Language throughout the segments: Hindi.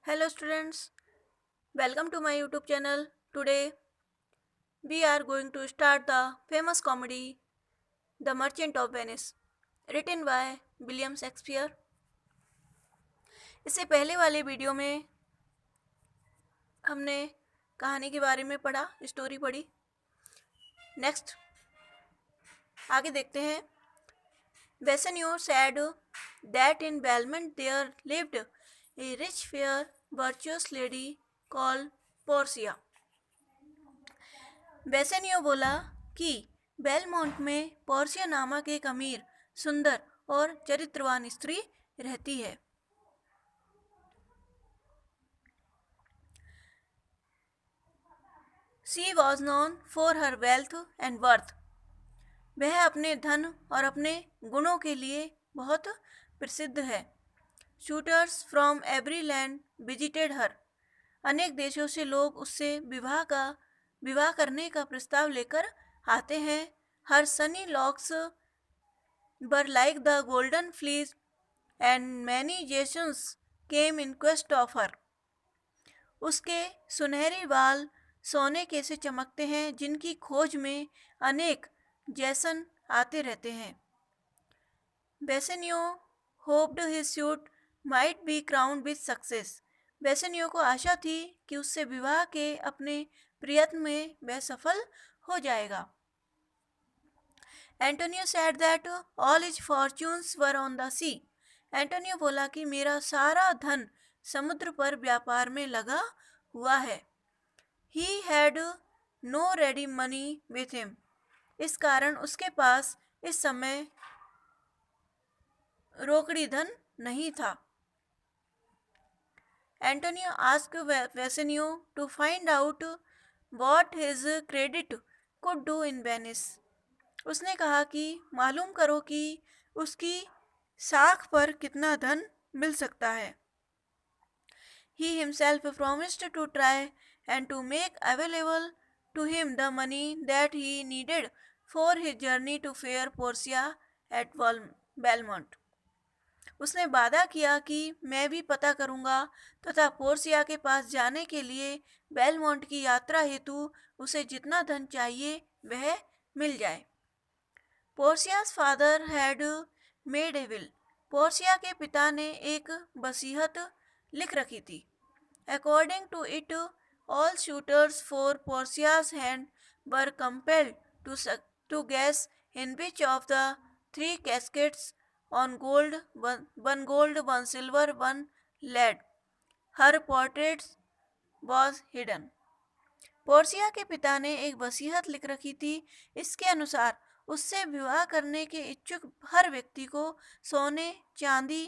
Hello students, welcome to my YouTube channel. Today we are going to start the famous comedy The Merchant of Venice, written by William Shakespeare. इससे पहले वाले वीडियो में हमने कहानी के बारे में पढ़ा, स्टोरी पढ़ी। नेक्स्ट आगे देखते हैं। Bassanio said that in Belmont there lived a rich, fair, virtuous lady called Portia. Bassanio बोला कि बेलमोंट में पोर्सिया नामक एक अमीर, सुंदर और चरित्रवान स्त्री रहती है। She was known for her wealth and worth. वह अपने धन और अपने गुणों के लिए बहुत प्रसिद्ध है। Suitors from every land visited her. अनेक देशों से लोग उससे विवाह करने का प्रस्ताव लेकर आते हैं। Her sunny locks were like the golden fleece and many Jasons came in quest of her. उसके सुनहरे बाल सोने के से चमकते हैं, जिनकी खोज में अनेक जैसन आते रहते हैं। Bassanio hoped his suit might be crowned with success. Bassanio को आशा थी कि उससे विवाह के अपने प्रयत्न में वह सफल हो जाएगा। Antonio said that all his fortunes were on the sea. Antonio बोला कि मेरा सारा धन समुद्र पर व्यापार में लगा हुआ है। He had no ready money with him. इस कारण उसके पास इस समय रोकड़ी धन नहीं था। Antonio asked Bassanio to find out what his credit could do in Venice. उसने कहा कि मालूम करो कि उसकी साख पर कितना धन मिल सकता है। He himself promised to try and to make available to him the money that he needed for his journey to fair Portia at Belmont. उसने वादा किया कि मैं भी पता करूंगा तथा पोर्सिया के पास जाने के लिए बेलमोंट की यात्रा हेतु उसे जितना धन चाहिए वह मिल जाए। Portia's father had made a will. Portia के पिता ने एक वसीयत लिख रखी थी। According to it, all suitors for Portia's hand were compelled to guess in which of the three caskets on gold, one gold, one silver, one lead, her portrait was hidden. Portia के पिता ने एक वसीयत लिख रखी थी। इसके अनुसार उससे विवाह करने के इच्छुक हर व्यक्ति को सोने, चांदी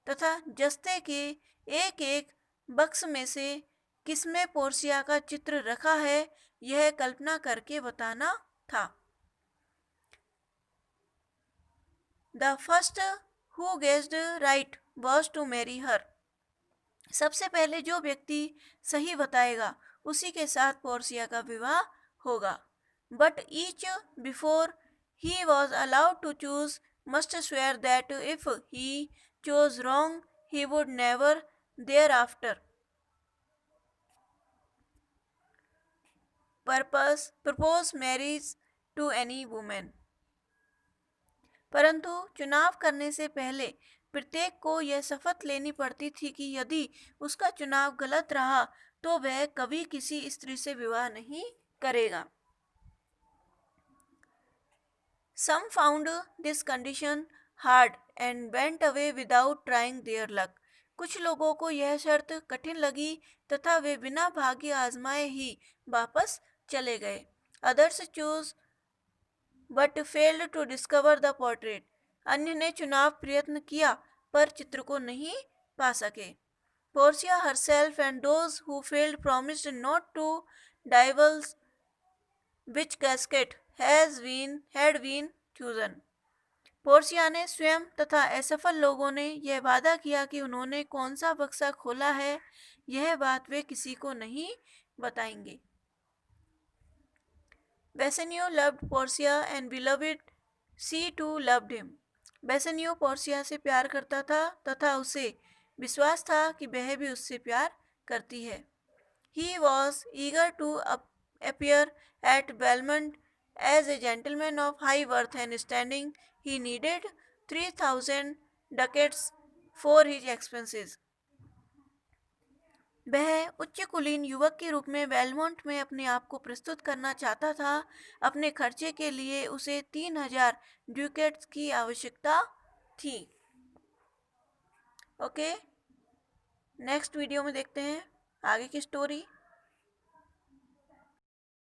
तथा जस्ते के एक एक बक्स में से किसमें पोर्सिया का चित्र रखा है, यह कल्पना करके बताना था। The first who guessed right was to marry her. सबसे पहले जो व्यक्ति सही बताएगा उसी के साथ पोर्सिया का विवाह होगा। But each before he was allowed to choose must swear that if he chose wrong he would never thereafter propose marriage to any women. परंतु चुनाव करने से पहले प्रत्येक को यह शपथ लेनी पड़ती थी कि यदि उसका चुनाव गलत रहा तो वह कभी किसी स्त्री से विवाह नहीं करेगा। Some found this condition hard and went away without trying their luck. कुछ लोगों को यह शर्त कठिन लगी तथा वे बिना भाग्य आजमाए ही वापस चले गए। Others chose but failed to discover the portrait. अन्य ने चुनाव प्रयत्न किया पर चित्र को नहीं पा सके। Portia herself and those who failed promised not to divulge which casket had been chosen. Portia ने स्वयं तथा असफल लोगों ने यह वादा किया कि उन्होंने कौन सा बक्सा खोला है, यह बात वे किसी को नहीं बताएंगे। Bassanio loved Portia and beloved she too loved him. Bassanio Portia से प्यार करता था तथा उसे विश्वास था कि वह भी उससे प्यार करती है। He was eager to appear at Belmont as a gentleman of high worth and standing. He needed 3,000 ducats for his expenses. वह उच्च कुलीन युवक के रूप में वेलमोंट में अपने आप को प्रस्तुत करना चाहता था। अपने खर्चे के लिए उसे 3,000 ड्यूकेट्स की आवश्यकता थी। ओके, नेक्स्ट वीडियो में देखते हैं आगे की स्टोरी।